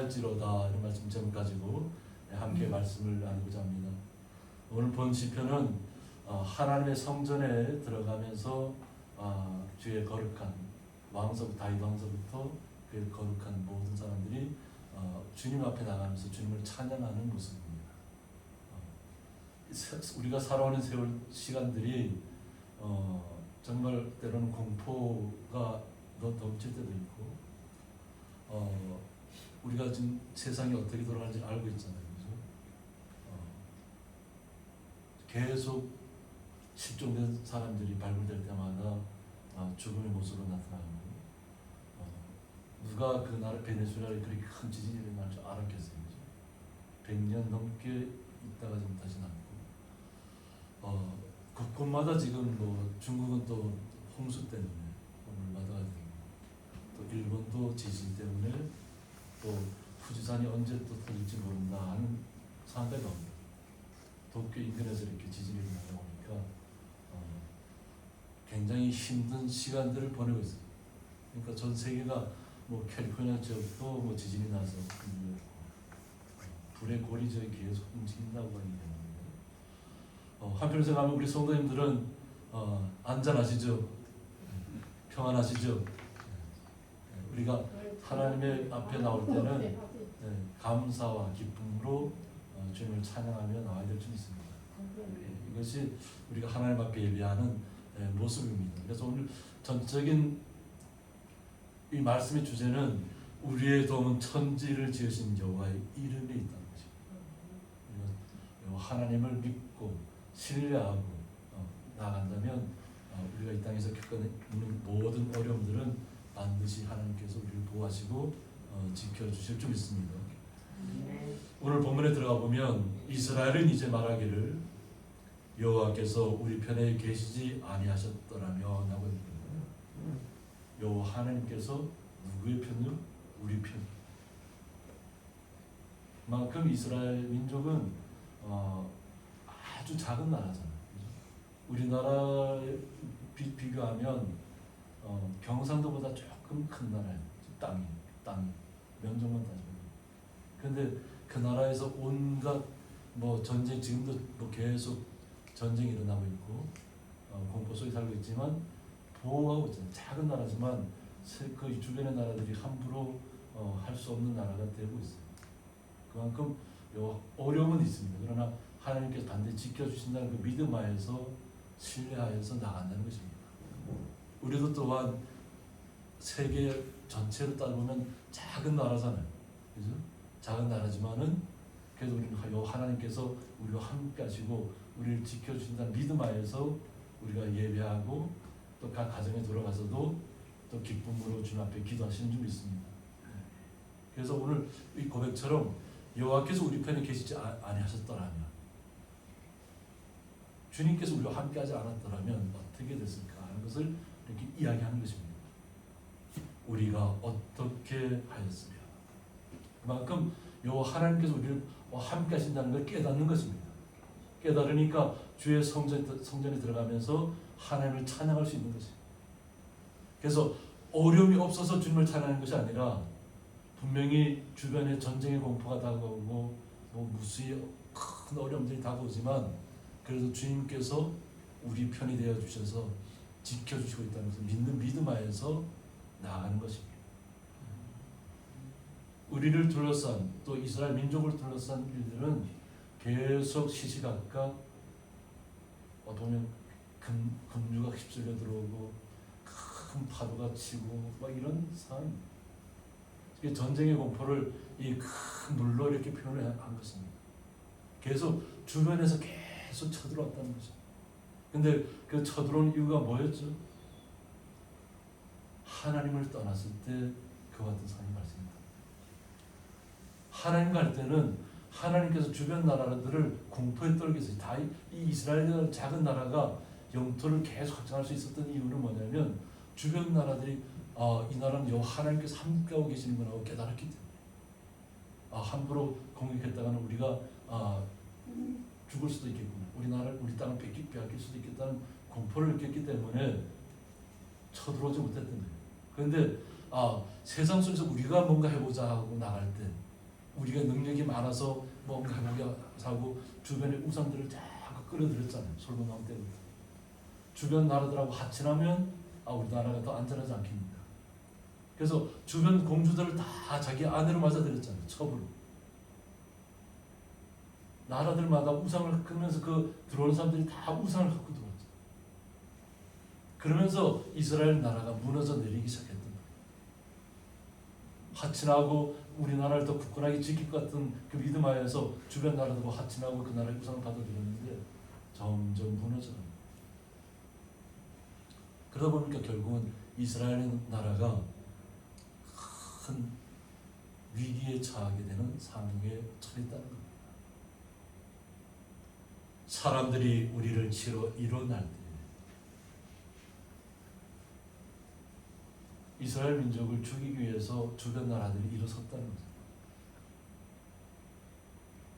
할지로다 이런 말씀 제목 가지고 함께 말씀을 나누고자 합니다. 오늘 본 시편은 하나님의 성전에 들어가면서 주의 거룩한 왕석 다윗 왕석부터 그 거룩한 모든 사람들이 주님 앞에 나가면서 주님을 찬양하는 모습입니다. 우리가 살아오는 세월 시간들이 정말 때로는 공포가 넘칠 때도 있고 우리가 지금 세상이 어떻게 돌아가는지 알고 있잖아요. 그죠? 계속 실종된 사람들이 발굴될 때마다 죽음의 모습으로 나타나고 누가 그 나라 베네수엘라에 그렇게 큰 지진이 일어날 줄 알았겠어요. 그죠? 100년 넘게 있다가 좀 다시 남고 곳곳마다 지금 뭐 중국은 또 홍수 때문에 물마다가 되고 또 일본도 지진 때문에 또 후지산이 언제 또 터질지 모른다 하는 상황까지 나옵니다. 도쿄 인근에서 이렇게 지진이 나오니까 굉장히 힘든 시간들을 보내고 있어요. 그러니까 전 세계가 뭐 캘리포니아 지역도 뭐 지진이 나서 불의 골이 저기 계속 움직인다고 하기 때문에 한편에서 가면 우리 성도님들은 안전하시죠? 평안하시죠? 우리가 하나님의 앞에 나올 때는 감사와 기쁨으로 주님을 찬양하며 나와야 될 줄 믿습니다. 이것이 우리가 하나님 앞에 예배하는 모습입니다. 그래서 오늘 전적인 이 말씀의 주제는 우리의 도움은 천지를 지으신 여호와의 이름에 있다는 것입니다. 하나님을 믿고 신뢰하고 나아간다면 우리가 이 땅에서 겪는 모든 어려움들은 반드시 하나님께서 우리를 보호하시고 지켜주실 줄 믿습니다. 오늘 본문에 들어가 보면 이스라엘은 이제 말하기를 여호와께서 우리 편에 계시지 아니하셨더라면 하고 있습니다. 여호와 하나님께서 누구의 편이요? 우리 편. 그만큼 이스라엘 민족은 아주 작은 나라잖아요. 우리나라에 비교하면 경상도보다 조금 큰 나라예요. 땅이 면적만 따지면. 그런데 그 나라에서 온갖 뭐 전쟁 지금도 뭐 계속 전쟁이 일어나고 있고 공포 속에 살고 있지만 보호하고 있잖아요. 작은 나라지만 그 주변의 나라들이 함부로 할 수 없는 나라가 되고 있어요. 그만큼 어려움은 있습니다. 그러나 하나님께서 반드시 지켜주신다는 그 믿음 하에서 신뢰하여서 나간다는 것입니다. 우리도 또한 세계 전체로 따져보면 작은 나라잖아요. 그죠? 작은 나라지만은 그래도 우리는 하나님께서 우리와 함께 하시고 우리를 지켜주신다는 믿음 하에서 우리가 예배하고 또 각 가정에 돌아가서도 또 기쁨으로 주님 앞에 기도하시는 줄 믿습니다. 그래서 오늘 이 고백처럼 여호와께서 우리 편에 계시지 아니하셨더라면 주님께서 우리와 함께하지 않았더라면 어떻게 됐을까 하는 것을 이렇게 이야기하는 것입니다. 우리가 어떻게 하였으며 그만큼 여호와 하나님께서 우리를 함께하신다는 걸 깨닫는 것입니다. 깨달으니까 주의 성전에 들어가면서 하나님을 찬양할 수 있는 것입니다. 그래서 어려움이 없어서 주님을 찬양하는 것이 아니라 분명히 주변에 전쟁의 공포가 다가오고 무수히 큰 어려움들이 다가오지만 그래도 주님께서 우리 편이 되어 주셔서 지켜주시고 있다는 것을 믿는 믿음 하에서 나아가는 것입니다. 우리를 둘러싼 또 이스라엘 민족을 둘러싼 일들은 계속 시시각각 보면 금류가 휩쓸려 들어오고 큰 파도가 치고 막 이런 상황입니다. 전쟁의 공포를 이 큰 물로 이렇게 표현을 한 것입니다. 계속 주변에서 계속 쳐들어왔다는 것입니다. 근데 그 쳐들어온 이유가 뭐였죠? 하나님을 떠났을 때 그와 같은 상황이 발생합니다. 하나님 갈 때는 하나님께서 주변 나라들을 공포에 떨게 했어요. 다 이 이스라엘이라는 작은 나라가 영토를 계속 확장할 수 있었던 이유는 뭐냐면 주변 나라들이 이 나라는 여호와 하나님께서 함께하고 계시는 거라고 깨달았기 때문에 함부로 공격했다가는 우리가 죽을 수도 있겠구나. 우리 땅을 빼앗길 수도 있겠다는 공포를 느꼈기 때문에 쳐들어오지 못했던 거예요. 그런데 세상 속에서 우리가 뭔가 해보자 하고 나갈 때 우리가 능력이 많아서 뭔가 하고 주변의 우상들을 자꾸 끌어들였잖아요. 솔로몬 때부터. 주변 나라들하고 합친하면 우리 나라가 더 안전하지 않겠습니까? 그래서 주변 공주들을 다 자기 아내로 맞아들였잖아요. 첩으로. 나라들마다 우상을 끄면서 들어오는 사람들이 다 우상을 갖고 들어왔죠. 그러면서 이스라엘 나라가 무너져 내리기 시작했던 거예요. 하친하고 우리나라를 더 굳건하게 지킬 것 같은 그 믿음 하에서 주변 나라들과 하친하고 그 나라의 우상을 받아들였는데 점점 무너져갑니다. 그러다 보니까 결국은 이스라엘 나라가 큰 위기에 처하게 되는 상황에 처했다는 겁니다. 사람들이 우리를 치러 일어날 때 이스라엘 민족을 죽이기 위해서 주변 나라들이 일어섰다는 거죠.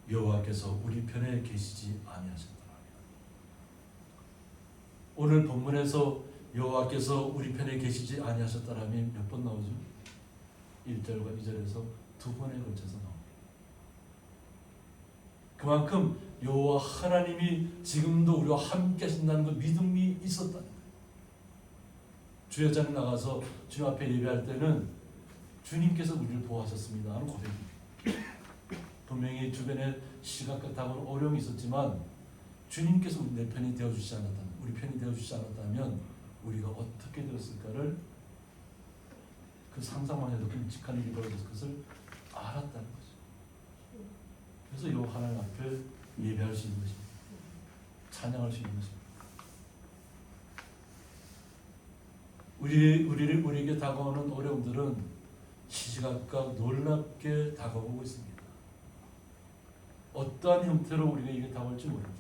여호와께서 우리 편에 계시지 아니하셨더라. 오늘 본문에서 여호와께서 우리 편에 계시지 아니하셨더라면 몇 번 나오죠? 1절과 2절에서 두 번에 걸쳐서 나옵니다. 그만큼 여호와 하나님이 지금도 우리와 함께 하신다는 그 믿음이 있었다는 거예요. 주여자는 나가서 주님 앞에 예배할 때는 주님께서 우리를 보호하셨습니다 하는 고백입니다. 분명히 주변에 시각적으로 어려움이 있었지만 주님께서 우리 내 편이 되어주시지 않았다면, 우리 편이 되어주시지 않았다면 우리가 어떻게 되었을까를 그 상상만 해도 끔찍한 일이 벌어졌을 것을 알았다는 거죠. 그래서 이 하나님 앞에 예배할 수 있는 것입니다. 찬양할 수 있는 것입니다. 우리에게 다가오는 어려움들은 시시각각 놀랍게 다가오고 있습니다. 어떠한 형태로 우리가 이게 다가올지 모릅니다.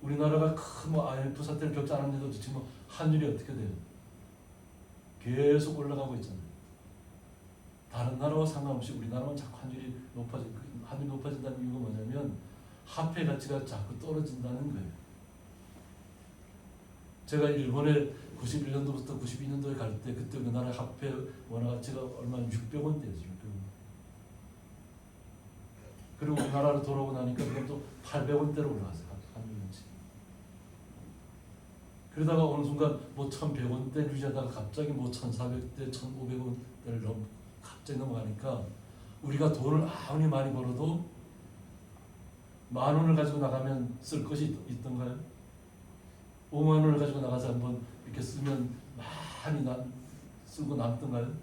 우리나라가 큰 IMF 사태를 겪지 않았는데도 지금 환율이 어떻게 돼요? 계속 올라가고 있잖아요. 다른 나라와 상관없이 우리나라만 자꾸 환율이 높아진다는 이유가 뭐냐면 화폐 가치가 자꾸 떨어진다는 거예요. 제가 일본에 91년도부터 92년도에 갈 때 그때 우리나라 화폐 원화 가치가 얼마나 600원대였어요. 600원. 그리고 우리나라로 돌아오고 나니까 그럼 또 800원대로 올라갔어요. 환율이. 그러다가 어느 순간 1100원대 유지하다가 갑자기 1400대, 1500원대를 갑자기 넘어가니까 우리가 돈을 아무리 많이 벌어도 10,000원을 가지고 나가면 쓸 것이 있던가요? 50,000원을 가지고 나가서 한번 이렇게 쓰면 많이 쓰고 남던가요?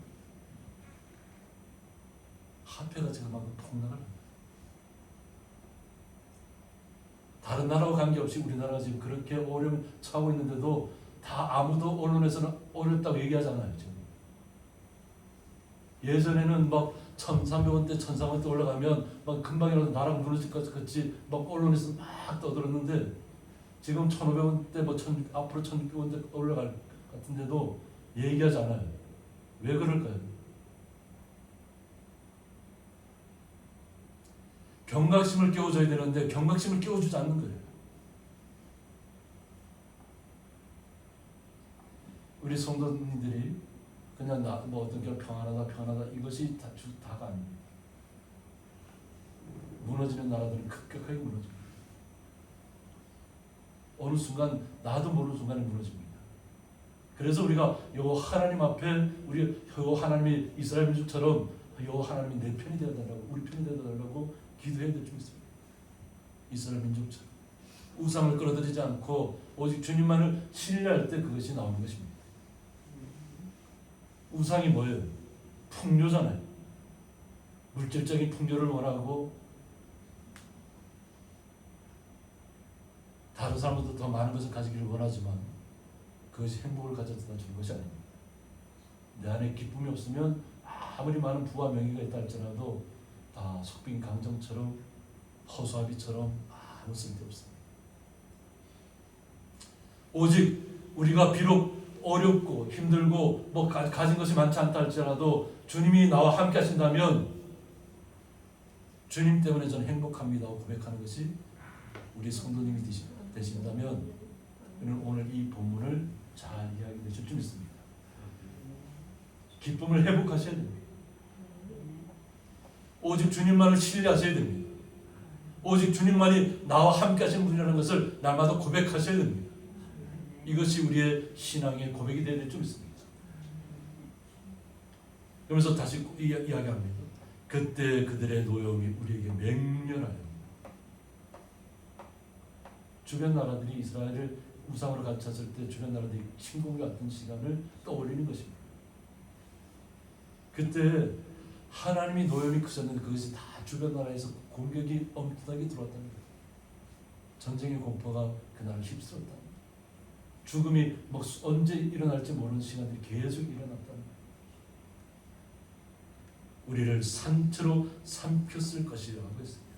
화폐 가치가 막 폭락을. 다른 나라와 관계없이 우리나라가 지금 그렇게 어려움을 처하고 있는데도 다 아무도 언론에서는 어렵다고 얘기하잖아요. 지금. 예전에는 막 1,300원대, 1,400원대 올라가면 막 금방이라도 나라가 무너질 것 같이 막 언론에서 막 떠들었는데 지금 1,500원대, 앞으로 1,600원대 올라갈 것 같은데도 얘기하지 않아요. 왜 그럴까요? 경각심을 깨워줘야 되는데 경각심을 깨워주지 않는 거예요. 우리 성도님들이 그냥 어떤 게 평안하다 이것이 다가 아닙니다. 무너지는 나라들은 급격하게 무너집니다. 어느 순간 나도 모르는 순간에 무너집니다. 그래서 우리가 여호와 하나님 앞에 우리 여호와 하나님이 이스라엘 민족처럼 여호와 하나님이 내 편이 되어달라고, 우리 편이 되어달라고 기도해야 될 줄 믿습니다. 이스라엘 민족처럼 우상을 끌어들이지 않고 오직 주님만을 신뢰할 때 그것이 나오는 것입니다. 우상이 뭐예요? 풍요잖아요. 물질적인 풍요를 원하고 다른 사람보다 더 많은 것을 가지기를 원하지만 그것이 행복을 가져다 주는 것이 아닙니다. 내 안에 기쁨이 없으면 아무리 많은 부와 명예가 있다 할지라도 다 속빈 강정처럼 허수아비처럼 아무 쓸데없습니다. 오직 우리가 비록 어렵고 힘들고 가진 것이 많지 않다 할지라도 주님이 나와 함께 하신다면 주님 때문에 저는 행복합니다 하고 고백하는 것이 우리 성도님이 되신다면 오늘 이 본문을 잘 이해하게 되실 줄 믿습니다. 기쁨을 회복하셔야 됩니다. 오직 주님만을 신뢰하셔야 됩니다. 오직 주님만이 나와 함께 하신 분이라는 것을 날마다 고백하셔야 됩니다. 이것이 우리의 신앙의 고백이 되어야 될 줄 믿습니다. 그러면서 다시 이야기합니다. 그때 그들의 노여움이 우리에게 맹렬하여. 주변 나라들이 이스라엘을 우상으로 갇혔을 때 주변 나라들이 침공해 왔던 시간을 떠올리는 것입니다. 그때 하나님이 노여움이 크셨는데 그것이 다 주변 나라에서 공격이 엄청나게 들어왔다는 거예요. 전쟁의 공포가 그날을 휩쓸었다는 거예요. 죽음이 뭐 언제 일어날지 모르는 시간들이 계속 일어났다는 거예요. 우리를 산채로 삼켰을 것이라고 했습니다.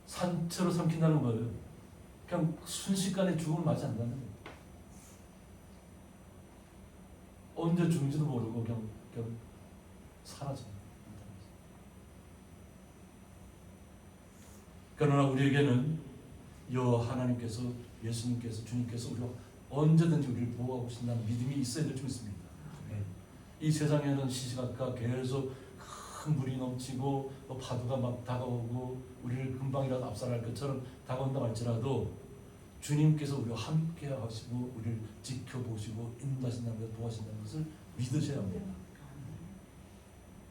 산채로 삼킨다는 거예요. 그냥 순식간에 죽음을 맞이한다는 거예요. 언제 죽는지도 모르고 그냥 사라집니다. 그러나 우리에게는 여호와 하나님께서, 예수님께서, 주님께서 우리가 언제든지 우리를 보호하고 계신다는 믿음이 있어야 될 줄 믿습니다. 이 세상에는 시시각각 계속 큰 물이 넘치고 파도가 막 다가오고 우리를 금방이라도 압살할 것처럼 다가온다 할지라도 주님께서 우리와 함께 하시고 우리를 지켜보시고 인도하신다는 것, 도와신다는 것을 믿으셔야 합니다.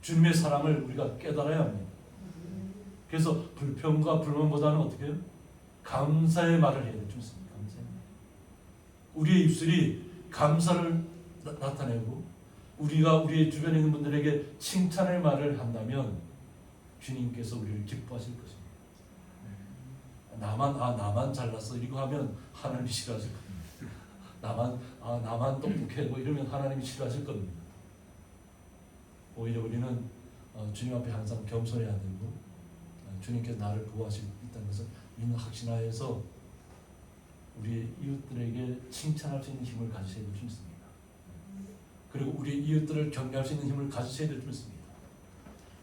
주님의 사랑을 우리가 깨달아야 합니다. 그래서 불평과 불만보다는 어떻게 해요? 감사의 말을 해야 될 줄 믿습니다. 우리의 입술이 감사를 나타내고 우리가 우리의 주변에 있는 분들에게 칭찬의 말을 한다면 주님께서 우리를 기뻐하실 것입니다. 나만 잘났어 이거 하면 하나님이 싫어하실 겁니다. 나만 똑똑해 뭐 이러면 하나님이 싫어하실 겁니다. 오히려 우리는 주님 앞에 항상 겸손해야 되고 주님께서 나를 보호하시고 있다는 것을 믿는 확신하에서 우리 이웃들에게 칭찬할 수 있는 힘을 가지셔야 될 줄 믿습니다. 그리고 우리 이웃들을 격려할 수 있는 힘을 가지셔야 될 줄 믿습니다.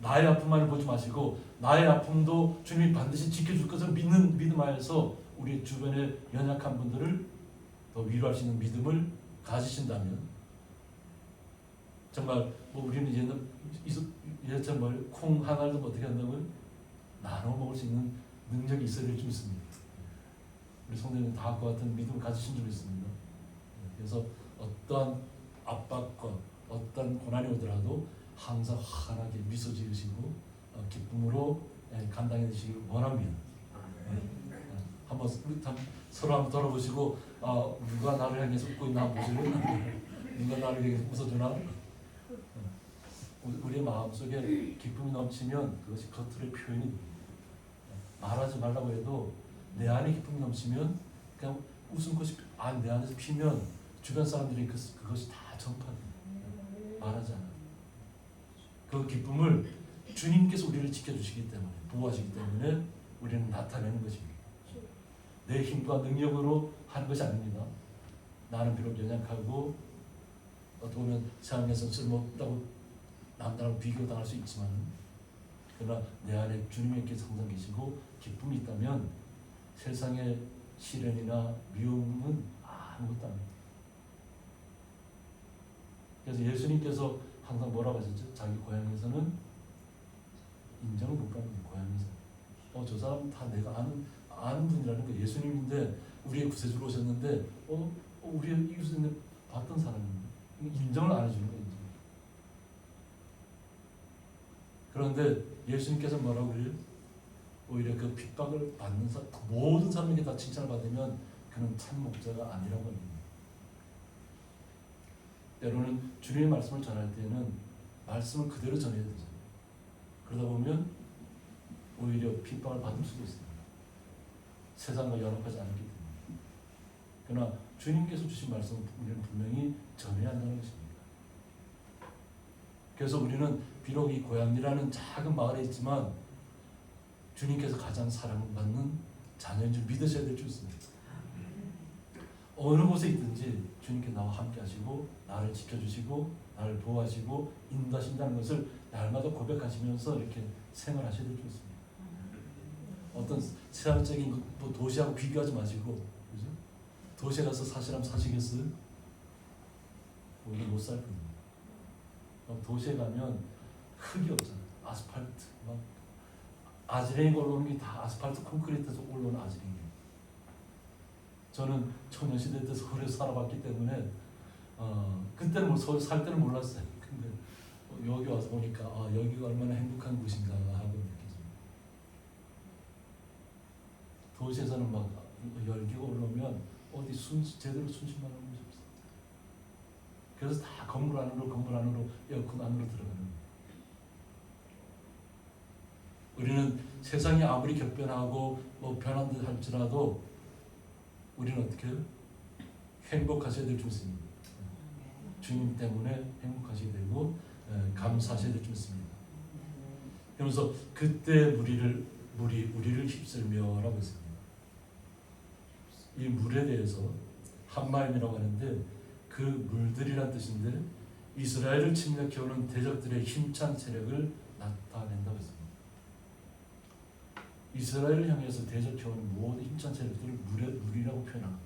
나의 아픔만을 보지 마시고 나의 아픔도 주님이 반드시 지켜줄 것을 믿는 믿음 하에서 우리 주변의 연약한 분들을 더 위로할 수 있는 믿음을 가지신다면 정말 뭐 우리는 예전처럼 콩 하나를 어떻게 한다고요? 나눠 먹을 수 있는 능력이 있어야 될 줄 믿습니다. 우리 성도님은 다 그와 같은 믿음을 가지신 줄 믿습니다. 그래서 어떠한 압박과 어떤 고난이 오더라도 항상 환하게 미소 지으시고 기쁨으로 감당해 주시길 원합니다. 한번 서로 한번 돌아보시고 누가 나를 향해서 웃고 있나 보실래요? 누가 나를 향해서 웃어주나? 우리의 마음속에 기쁨이 넘치면 그것이 겉으로의 표현이 됩니다. 말하지 말라고 해도 내 안에 기쁨이 넘치면 그냥 웃음꽃이 내 안에서 피면 주변 사람들이 그것이 다 전파됩니다. 말하지 않아요. 그 기쁨을 주님께서 우리를 지켜주시기 때문에 보호하시기 때문에 우리는 나타내는 것입니다. 내 힘과 능력으로 하는 것이 아닙니다. 나는 비록 연약하고 어떻게 보면 세상에서 쓸모없다고 남들하고 비교당할 수 있지만 그러나 내 안에 주님께서 항상 계시고 기쁨이 있다면 세상의 시련이나 미움은 아무것도 아닙니다. 그래서 예수님께서 항상 뭐라고 하셨죠? 자기 고향에서는 인정을 못 받는 고향에서 저 사람 다 내가 아는 분이라는 거 예수님인데 우리의 구세주로 오셨는데 우리의 이웃인데 봤던 사람인데 인정을 안 해주는 거예요. 그런데 예수님께서 뭐라고 그래요? 오히려 그 핍박을 받는 모든 사람에게 다 칭찬을 받으면 그는 참 목자가 아니라고 합니다. 때로는 주님의 말씀을 전할 때는 말씀을 그대로 전해야 되잖아요. 그러다 보면 오히려 핍박을 받을 수도 있습니다. 세상과 연합하지 않기 때문에. 그러나 주님께서 주신 말씀을 우리는 분명히 전해야 한다는 것입니다. 그래서 우리는 비록 이 고향이라는 작은 마을에 있지만 주님께서 가장 사랑받는 자녀인 줄 믿으셔야 될 줄 있습니다. 어느 곳에 있든지 주님께 나와 함께 하시고 나를 지켜주시고 나를 보호하시고 인도하신다는 것을 날마다 고백하시면서 이렇게 생활하셔야 될 줄 있습니다. 어떤 세상적인 뭐 도시하고 비교하지 마시고 그죠? 도시에 가서 사시라면 사시겠어요? 오히려 못 살 겁니다. 도시에 가면 흙이 없잖아. 아스팔트 막 아지랭이 올라오는 게 다 아스팔트 콘크리트에서 올라오는 아지랭이. 저는 소년시대 때 서울에서 살아봤기 때문에 그때는 뭐 서울 살 때는 몰랐어요. 근데 여기 와서 보니까 여기가 얼마나 행복한 곳인가 하고 느껴집니다. 도시에서는 막 열기가 올라오면 어디 제대로 숨쉴만한 곳이 없어. 그래서 다 건물 안으로 에어컨 안으로 들어가는 거예요. 우리는 세상이 아무리 격변하고 뭐 변한 듯 할지라도 우리는 어떻게 해요? 행복하셔야 될 줄 믿습니다. 주님 때문에 행복하셔야 되고 감사하셔야 될 줄 믿습니다. 그러면서 그때 우리를 휩쓸며라고 했습니다. 이 물에 대해서 한마임이라고 하는데 그 물들이란 뜻인데 이스라엘을 침략해오는 대적들의 힘찬 세력을 나타낸다고 했습니다. 이스라엘을 향해서 대적해오는 모든 힘찬 세력들을 물이라고 표현합니다.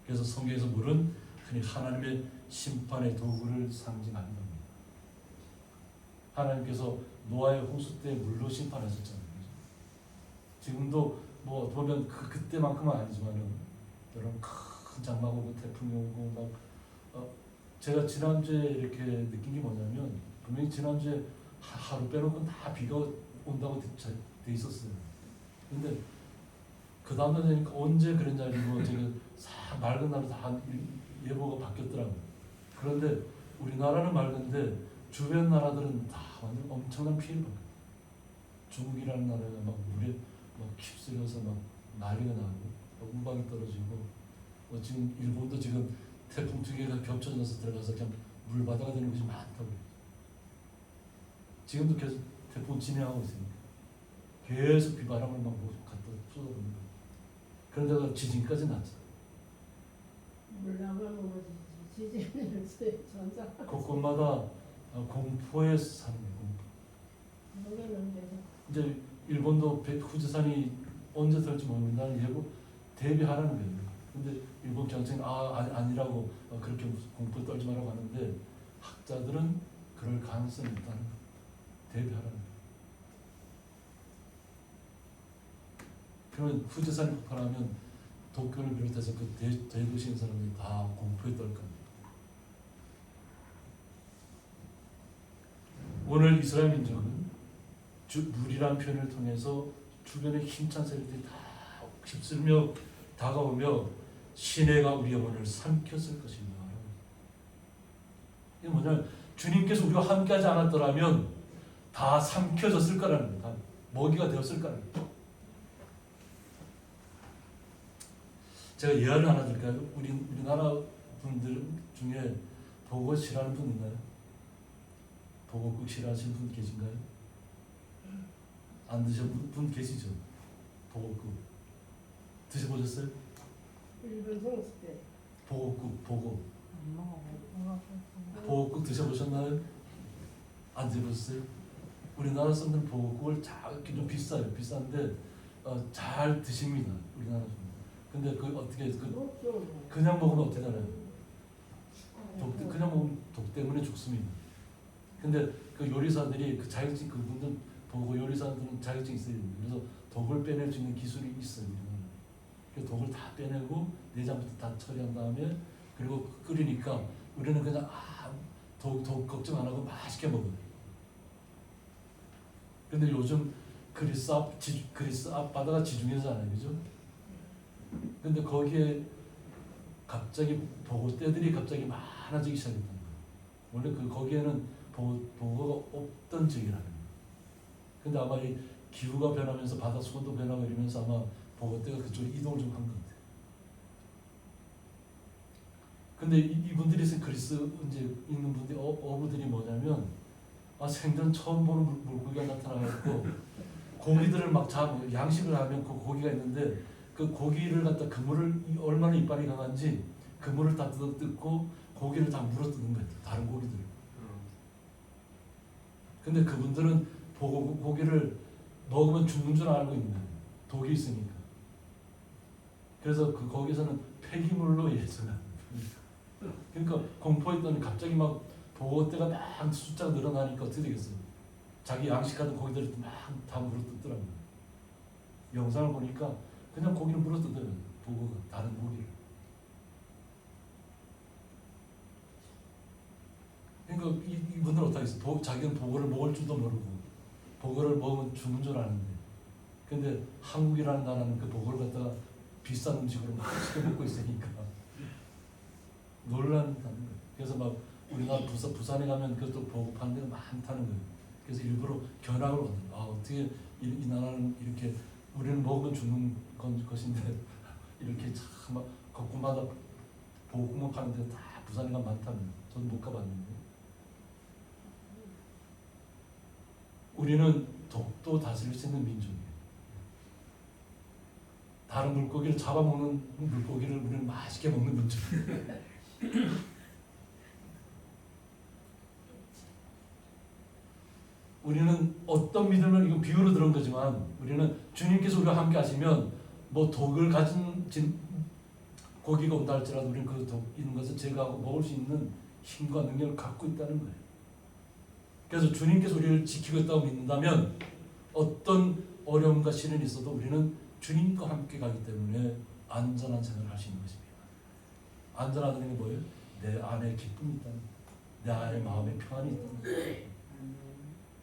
그래서 성경에서 물은 흔히 하나님의 심판의 도구를 상징하는 겁니다. 하나님께서 노아의 홍수 때 물로 심판하셨잖아요. 지금도 뭐 보면 그때만큼은 아니지만은 여러분 큰 장마가 오고 태풍이 오고 막 제가 지난주에 이렇게 느낀 게 뭐냐면 분명히 지난주에 하루 빼놓고는 다 비가 온다고 돼 있었어요. 근데 그 다음날 되니까 언제 그랬냐 이거 지금 맑은 날로 다 예보가 바뀌었더라고요. 그런데 우리나라는 맑은데 주변 나라들은 다 완전 엄청난 피해를 받고 중국이라는 나라가 막 물에 막 휩쓸려서 막 난리가 나고 운방이 떨어지고 지금 일본도 지금 태풍 2개가 겹쳐져서 들어가서 그냥 물바다가 되는 곳이 많다고. 지금도 계속 태풍 진행하고 있으니까 계속 비바람을 막 갖다 쏟아붓는 거예요. 그런데가 지진까지 났죠. 물나가면 지진을 전자. 곳곳마다 공포에 사는 거예요. 이제 일본도 후지산이 언제 될지 모른다는 예고 대비하라는 거예요. 근데 일본 경찰은 아니라고 그렇게 공포에 떨지 말라고 하는데 학자들은 그럴 가능성이 있다는 거예요. 대비하라는 거예요. 그러면 후지산이 폭발하면 도쿄를 비롯해서 그 대도시인 사람들이 다 공포에 떨 겁니다. 오늘 이스라엘 민족은 물이라는 표현을 통해서 주변의 힘찬 세력들이 다 휩쓸며 다가오며 시내가 우리 영혼을 삼켰을 것입니다. 이게 뭐냐면 주님께서 우리와 함께하지 않았더라면 다 삼켜졌을 거라는 거예요. 다 먹이가 되었을 거라는 거예요. 제가 예화를 하나 드릴까요? 우리나라 분들 중에 보고 싫어하는 분 있나요? 보고국 싫어하시는 분 계신가요? 안 드셔본 분 계시죠? 보고국 드셔보셨어요? 일본 성수 때. 보고국 보고국 드셔보셨나요? 안 드셔보셨어요? 우리나라 사람들은 보고국을 좀 비싸요. 비싼데 잘 드십니다. 우리나라 사람들. 근데 그 어떻게 그냥 먹으면 어떻게 되나요? 그냥 먹으면 독 때문에 죽습니다. 근데 그 요리사들이 그 자격증 그분들 보고 요리사들은 자격증이 있어요. 그래서 독을 빼낼 수 있는 기술이 있어요. 그 독을 다 빼내고 내장부터 다 처리한 다음에 그리고 끓이니까 우리는 그냥 독 걱정 안 하고 맛있게 먹어요. 근데 요즘 그리스 앞바다가 지중해잖아요, 그죠? 근데 거기에 갑자기 보고떼들이 갑자기 많아지기 시작했던 거예요. 원래 거기에는 보고가 없던 지역이라는 거예요. 근데 아마 이 기후가 변하면서 바다 수온도 변하고 이러면서 아마 보고떼가 그쪽으로 이동을 좀 한 것 같아요. 근데 이분들이 그리스 이제 있는 분들이 어부들이 뭐냐면 생전 처음 보는 물고기가 나타나고 고기들을 막 양식을 하면 그 고기가 있는데 그 고기를 갖다 그물을 얼마나 이빨이 강한지 그물을 다 뜯고 고기를 다 물어뜯는 거예요. 다른 고기들을. 근데 그분들은 고기를 먹으면 죽는 줄 알고 있는 거예요. 독이 있으니까. 그래서 거기서는 폐기물로 예전에 그러니까 공포했더니 갑자기 막 보고대가 막 숫자가 늘어나니까 어떻게 되겠어요? 자기 양식하던 고기들이 막 다 물어뜯더라고요. 영상을 보니까 그냥 고기를 물어뜯어요. 보고가 다른 고기를. 그러니까 이분들은 어떻게 했어요? 자기는 보고를 먹을 줄도 모르고 보고를 먹으면 죽는 줄 아는데, 근데 한국이라는 나라는 그 보고를 갖다가 비싼 음식으로 막 시켜 먹고 있으니까 놀란다는 거예요. 그래서 막 우리나라 부산에 가면 그것도 보고 파는 데가 많다는 거예요. 그래서 일부러 견학을 오는 거예요. 어떻게 이 나라는 이렇게 우리는 먹으면 죽는 것인데 이렇게 참 곳곳마다 보고만 파는 데가 다 부산에 가면 많다는 거예요. 저는 못 가봤는데. 우리는 독도 다스릴 수 있는 민족이에요. 다른 물고기를 잡아먹는 물고기를 우리는 맛있게 먹는 민족이에요. 우리는 어떤 믿음을, 이거 비유로 들은 거지만 우리는 주님께서 우리와 함께 하시면 뭐 독을 가진 고기가 온다 할지라도 우리는 그 독 있는 것을 제거하고 먹을 수 있는 힘과 능력을 갖고 있다는 거예요. 그래서 주님께서 우리를 지키고 있다고 믿는다면 어떤 어려움과 시련이 있어도 우리는 주님과 함께 가기 때문에 안전한 생활을 할 수 있는 것입니다. 안전하다는 게 뭐예요? 내 안에 기쁨이 있다는 거예요. 내 안에 마음에 평안이 있다는 거예요.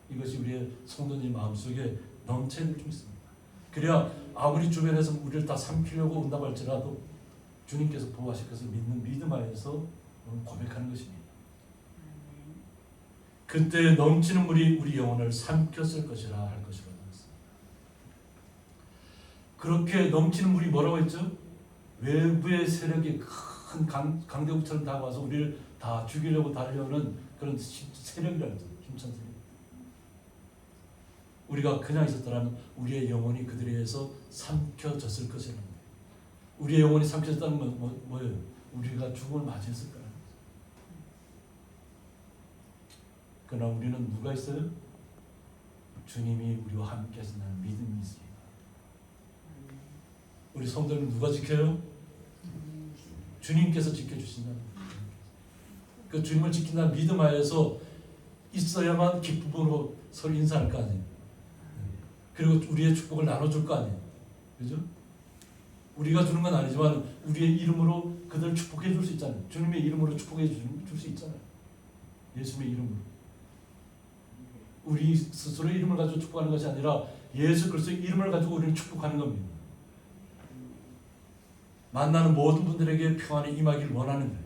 이것이 우리의 성도님 마음속에 넘쳐야 될 줄 믿습니다. 그래야 아무리 주변에서 우리를 다 삼키려고 온다고 할지라도 주님께서 보호하실 것을 믿는 믿음 안에서 고백하는 것입니다. 그때 넘치는 물이 우리 영혼을 삼켰을 것이라 할 것이라고 했습니다. 그렇게 넘치는 물이 뭐라고 했죠? 외부의 세력이 큰 강대국처럼 다가와서 우리를 다 죽이려고 달려오는 그런 세력이라는 거죠. 힘찬 세력. 우리가 그냥 있었더라면 우리의 영혼이 그들에 의해서 삼켜졌을 것이라는 거예요. 우리의 영혼이 삼켜졌다는 건 뭐예요? 우리가 죽음을 맞이했을 거라는 거죠. 그러나 우리는 누가 있어요? 주님이 우리와 함께 하신다는 믿음이 있습니다. 우리 성도는 누가 지켜요? 주님께서 지켜주신다는 거예요. 그 주님을 지킨다는 믿음 하에서 있어야만 기쁨으로 서로 인사할 거 아니에요. 그리고 우리의 축복을 나눠줄 거 아니에요. 그죠? 우리가 주는 건 아니지만 우리의 이름으로 그들을 축복해 줄 수 있잖아요. 주님의 이름으로 축복해 줄 수 있잖아요. 예수님의 이름으로. 우리 스스로의 이름을 가지고 축복하는 것이 아니라 예수 그리스도의 이름을 가지고 우리를 축복하는 겁니다. 만나는 모든 분들에게 평안이 임하기를 원하는 거예요.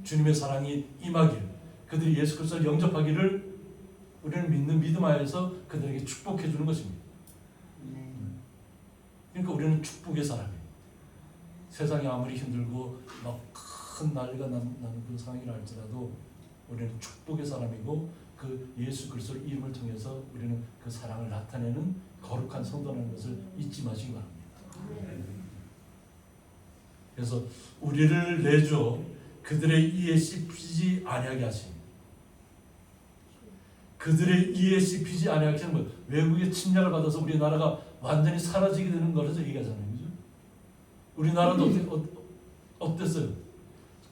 주님의 사랑이 임하기를, 그들이 예수 그리스도를 영접하기를 우리는 믿는 믿음 하에서 그들에게 축복해 주는 것입니다. 그러니까 우리는 축복의 사람이에요. 세상이 아무리 힘들고 막 큰 난리가 나는 그런 상황이라 할지라도 우리는 축복의 사람이고 그 예수 그리스도의 이름을 통해서 우리는 그 사랑을 나타내는 거룩한 성도라는 것을 잊지 마시기 바랍니다. 그래서 우리를 내줘 그들의 이에 씹히지 아니하게 하시니, 그들의 이에 씹히지 아니하게 하는 것, 외국의 침략을 받아서 우리나라가 완전히 사라지게 되는 거라서 얘기하잖아요. 그죠? 우리나라도 어땠어요?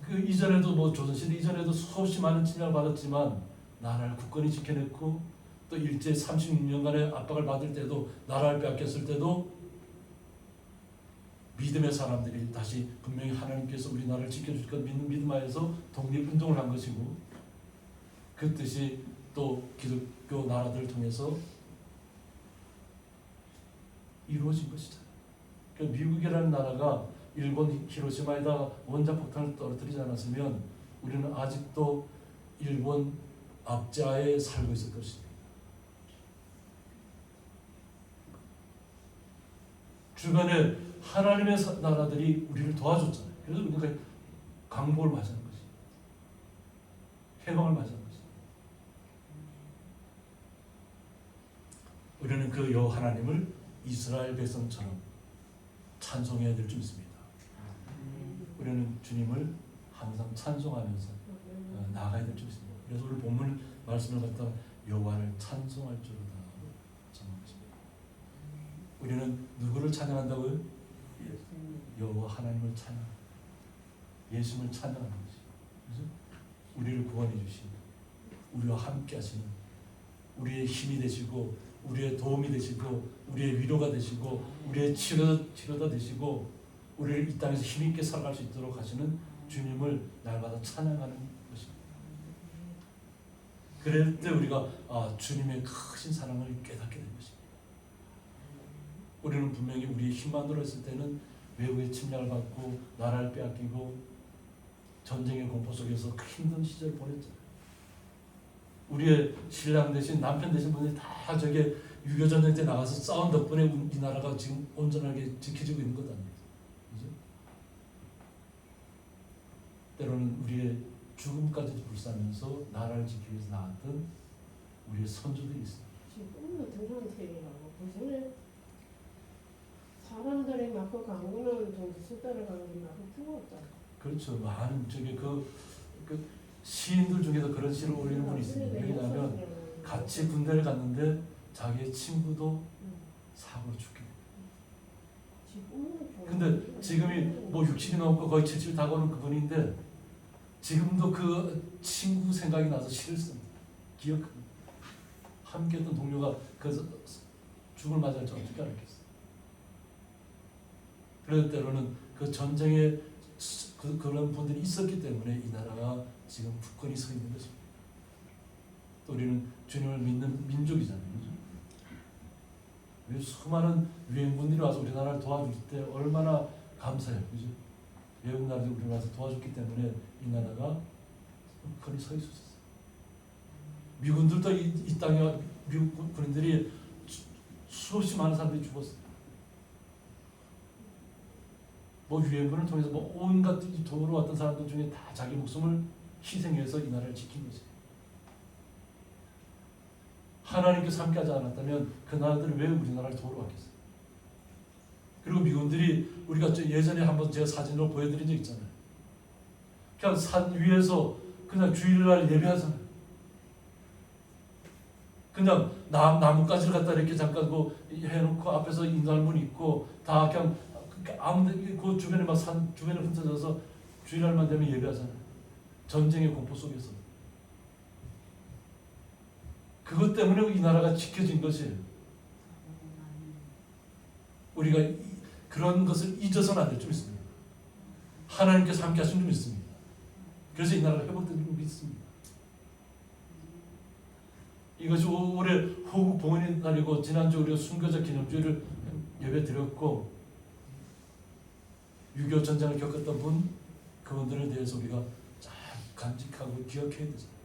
그 이전에도 뭐 조선시대 이전에도 수없이 많은 침략을 받았지만 나라를 굳건히 지켜냈고, 또 일제 36년간의 압박을 받을 때도, 나라를 빼앗겼을 때도 믿음의 사람들이 다시 분명히 하나님께서 우리나라를 지켜줄 것 믿는 믿음 하에서 독립운동을 한 것이고, 그 뜻이 또 기독교 나라들을 통해서 이루어진 것이잖아요. 그러니까 미국이라는 나라가 일본 히로시마에다 원자폭탄을 떨어뜨리지 않았으면 우리는 아직도 일본 압제하에 살고 있을 것입니다. 주변에 하나님의 나라들이 우리를 도와줬잖아요. 그래서 우리가 강복을 맞이하는 것이, 해방을 맞이하는 것이. 우리는 그 여호와 하나님을 이스라엘 백성처럼 찬송해야 될 줄 믿습니다. 우리는 주님을 항상 찬송하면서 나아가야 될 줄 믿습니다. 그래서 오늘 본문 말씀을 갖다 여호와를 찬송할 줄로다 정하십니다. 우리는 누구를 찬양한다고요? 여호와 하나님을 찬양, 예수님을 찬양하는 것이. 그죠? 우리를 구원해 주신, 우리와 함께 하시는, 우리의 힘이 되시고 우리의 도움이 되시고 우리의 위로가 되시고 우리의 치료가 되시고 우리를 이 땅에서 힘있게 살아갈 수 있도록 하시는 주님을 날마다 찬양하는 것입니다. 그럴 때 우리가 주님의 크신 사랑을 깨닫게 된 것입니다. 우리는 분명히 우리의 힘만으로 했을 때는 외국의 침략을 받고 나라를 빼앗기고 전쟁의 공포 속에서 힘든 시절을 보냈잖아요. 우리의 신랑 되신 남편 되신 분들이 다 저게 6.25 전쟁 때 나가서 싸운 덕분에 이 나라가 지금 온전하게 지켜지고 있는 것 아닙니까? 그죠? 때로는 우리의 죽음까지도 불사하면서 나라를 지키기 위해서 나갔던 우리의 선조들이 있습니다. 지금 등산책이라고 보시면 사람들이 막 그 강구는 동지 따라가는 게 막 죽었잖아. 그렇죠. 많은 저게 그 시인들 중에서 그런 시를 올리는 분이 있습니다. 왜냐하면 같이 군대를 갔는데 자기의 친구도 사고로 죽게 돼요. 근데 지금이 뭐 60이 넘고 거의 70 다가오는 그분인데 지금도 그 친구 생각이 나서 시를 씁니다. 기억합니다. 함께 했던 동료가 그 죽을 맞이할 줄 어떻게 알았겠어요. 그럴 때로는 그 전쟁에 그런 분들이 있었기 때문에 이 나라가 지금 굳건히 서 있는 것입니다. 또 우리는 주님을 믿는 민족이잖아요. 그죠? 수많은 유엔군들이 와서 우리나라를 도와줄 때 얼마나 감사해요. 그죠? 외국 나라들이 우리를 와서 도와줬기 때문에 이 나라가 굳건히 서 있었어요. 미군들도 이 땅에 미국 군인들이 수없이 많은 사람들이 죽었어요. 뭐 유엔군을 통해서 뭐 온갖 도우러 왔던 사람들 중에 다 자기 목숨을 희생해서 이 나라를 지킨 거지. 하나님께서 함께하지 않았다면 그 나라들은 왜 우리나라를 도우러 왔겠어요? 그리고 미군들이 우리가 예전에 한번 제가 사진으로 보여드린 적 있잖아요. 그냥 산 위에서 그냥 주일날 예배하잖아요. 그냥 나뭇가지를 갖다 이렇게 잠깐 뭐 해놓고 앞에서 인도할머니 있고 다 그냥 아무데 그 주변에 막 산 주변에 흩어져서 주일날만 되면 예배하잖아요. 전쟁의 공포 속에서. 그것 때문에 이 나라가 지켜진 것이에요. 우리가 그런 것을 잊어서는 안 될 줄 믿습니다. 하나님께서 함께 하신 줄 믿습니다. 그래서 이 나라가 회복된 줄 믿습니다. 이것이 올해 호국 봉헌의 날이고 지난주 우리가 순교자 기념주일을 예배 드렸고 6.25 전쟁을 겪었던 분 그분들에 대해서 우리가 잘 간직하고 기억해야 되잖아요.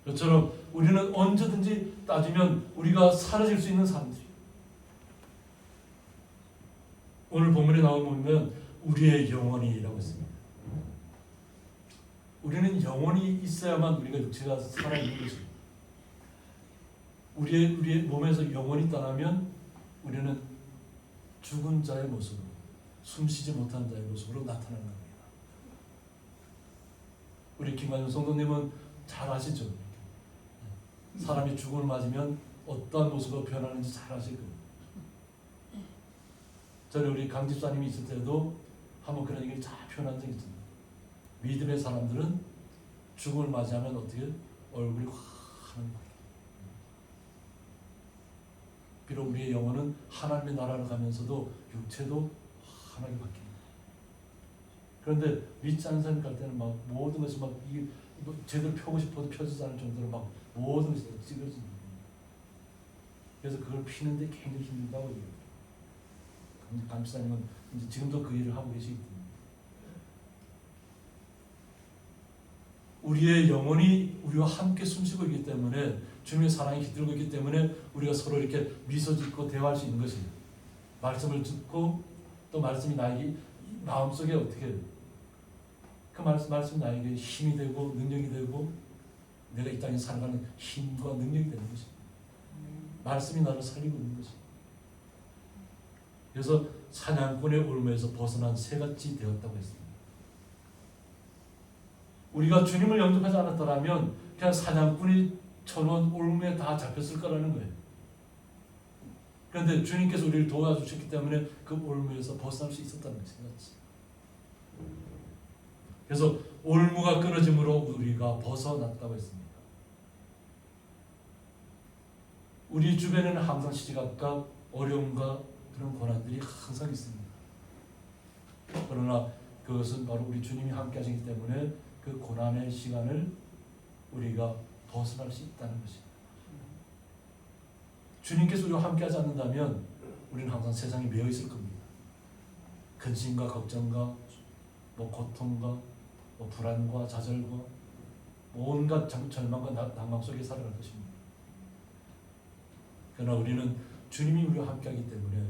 그처럼 우리는 언제든지 따지면 우리가 사라질 수 있는 사람들이에요. 오늘 본문에 나오면 우리의 영혼이라고 했습니다. 우리는 영혼이 있어야만 우리가 육체가 살아있는 것입니다. 우리의 몸에서 영혼이 떠나면 우리는 죽은 자의 모습으로, 숨쉬지 못한 자의 모습으로 나타나는 겁니다. 우리 김관영 성도님은 잘 아시죠? 사람이 죽음을 맞으면 어떠한 모습으로 변하는지 잘 아실 겁니다. 전에 우리 강 집사님이 있을 때도 한번 그런 얘기를 잘 표현한 적이 있습니다. 믿음의 사람들은 죽음을 맞이하면 어떻게 얼굴이 환하게 바뀌어요. 비록 우리의 영혼은 하나님의 나라로 가면서도 육체도 환하게 바뀝니다. 그런데 믿지 않는 사람이 갈 때는 막 모든 것이 막 이게 제대로 펴고 싶어도 펴지지 않을 정도로 막 모든 것이 찌그러집니다. 그래서 그걸 피는데 굉장히 힘들다고 얘기해요. 감사님은 이제 지금도 그 일을 하고 계시기 때문에 우리의 영혼이 우리와 함께 숨쉬고 있기 때문에 주님의 사랑이 깃들고 있기 때문에 우리가 서로 이렇게 미소 짓고 대화할 수 있는 것이에요. 말씀을 듣고 또 말씀이 나에게 마음속에 어떻게 그 말씀이 나에게 힘이 되고 능력이 되고 내가 이 땅에 살아가는 힘과 능력이 되는 것입니다. 말씀이 나를 살리고 있는 것입니다. 그래서 사냥꾼의 올무에서 벗어난 새같이 되었다고 했습니다. 우리가 주님을 영접하지 않았더라면 그냥 사냥꾼이 쳐놓은 올무에 다 잡혔을 거라는 거예요. 그런데 주님께서 우리를 도와주셨기 때문에 그 올무에서 벗어날 수 있었다는 것이죠. 그래서 올무가 끊어짐으로 우리가 벗어났다고 했습니다. 우리 주변에는 항상 시시각각 어려움과 그런 고난들이 항상 있습니다. 그러나 그것은 바로 우리 주님이 함께 하시기 때문에 그 고난의 시간을 우리가 벗어날 수 있다는 것입니다. 주님께서 우리와 함께 하지 않는다면 우리는 항상 세상에 매여 있을 겁니다. 근심과 걱정과 고통과 불안과 좌절과 온갖 절망과 낭망 속에 살아갈 것입니다. 그러나 우리는 주님이 우리와 함께하기 때문에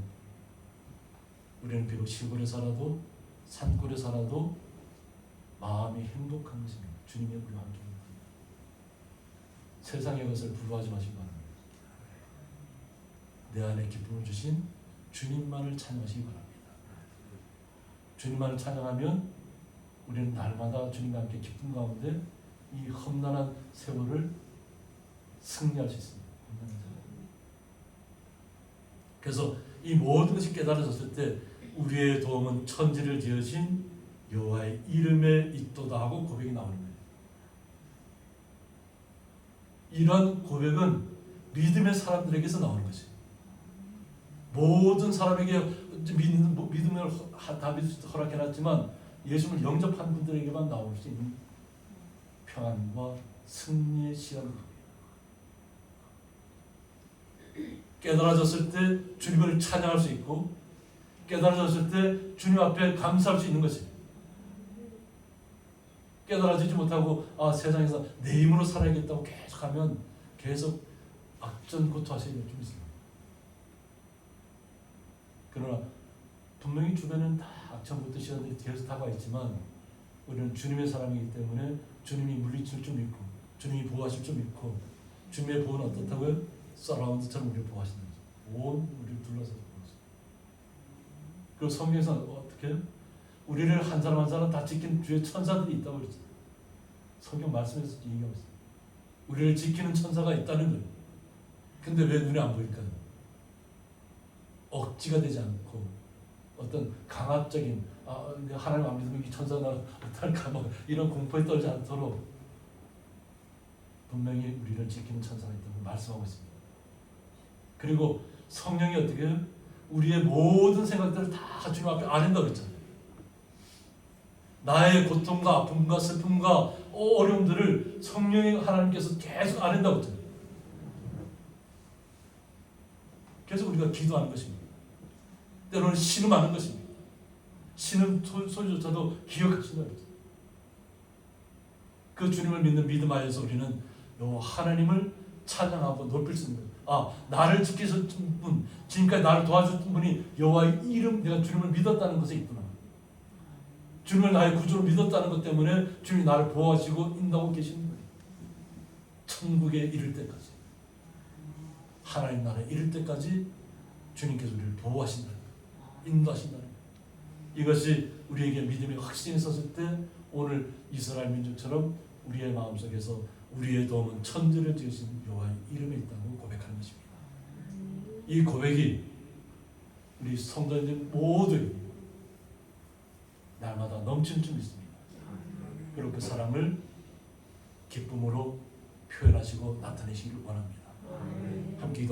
우리는 비록 시골에 살아도 산골에 살아도 마음이 행복한 것입니다. 주님이 우리와 함께하기 때문에. 세상의 것을 부러워하지 마시기 바랍니다. 내 안에 기쁨을 주신 주님만을 찬양하시기 바랍니다. 주님만을 찬양하면 우리는 날마다 주님과 함께 기쁨 가운데 이 험난한 세월을 승리할 수 있습니다. 그래서 이 모든 것이 깨달아졌을 때 우리의 도움은 천지를 지으신 여호와의 이름에 있도다 하고 고백이 나오는 거예요. 이런 고백은 믿음의 사람들에게서 나오는 것이에요. 모든 사람에게 믿음을 다윗이 허락해놨지만 예수를 영접한 분들에게만 나올 수 있는 평안과 승리의 시간입니다. 깨달아졌을 때 주님을 찬양할 수 있고 깨달아졌을 때 주님 앞에 감사할 수 있는 것입니다. 깨달아지지 못하고 세상에서 내 힘으로 살아야겠다고 계속하면 계속 악전고투하시는 좀 있습니다. 그러나 분명히 주변에는 다 악전고투 시간들이 계속 다가와 있지만 우리는 주님의 사람이기 때문에 주님이 물리칠 줄 믿고 주님이 보호하실 줄 믿고 주님의 보호는 어떻다고요? 서라운드처럼 우리를 보호하신다. 온 우리를 둘러서 보호하신다. 그리고 성경에서는 어떻게 해요? 우리를 한 사람 한 사람 다 지키는 주의 천사들이 있다고 그랬죠. 성경 말씀에서 얘기하고 있어요. 우리를 지키는 천사가 있다는 거예요. 근데 왜 눈에 안 보일까요? 억지가 되지 않고 어떤 강압적인 하나님 안 믿으면 이 천사가 어떨까 이런 공포에 떨지 않도록 분명히 우리를 지키는 천사가 있다고 말씀하고 있습니다. 그리고 성령이 어떻게 해요? 우리의 모든 생각들을 다 주님 앞에 아낸다고 했잖아요. 나의 고통과 아픔과 슬픔과 어려움들을 성령이 하나님께서 계속 아낸다고 했잖아요. 그래서 우리가 기도하는 것입니다. 때로는 신음하는 것입니다. 신음 소리조차도 기억하신다고 했잖아요. 그 주님을 믿는 믿음 하에서 우리는 하나님을 찬양하고 높일 수 있는 거예요. 나를 지키셨던 분, 지금까지 나를 도와줬던 분이 여호와의 이름, 내가 주님을 믿었다는 것에 있구나. 주님을 나의 구주로 믿었다는 것 때문에 주님이 나를 보호하시고 인도하고 계시는 거예요. 천국에 이를 때까지, 하나님 나라에 이를 때까지 주님께서 우리를 보호하신다는 거예요. 인도하신다는 거예요. 이것이 우리에게 믿음의 확신이 섰을 때 오늘 이스라엘 민족처럼 우리의 마음속에서 우리의 도움은 천지를 지으신 여호와의 이름에 있다고 고백하는 것입니다. 이 고백이 우리 성도들 모두에게 날마다 넘치는 줄 믿습니다. 그리고 그 사랑을 기쁨으로 표현하시고 나타내시기를 원합니다. 함께 기도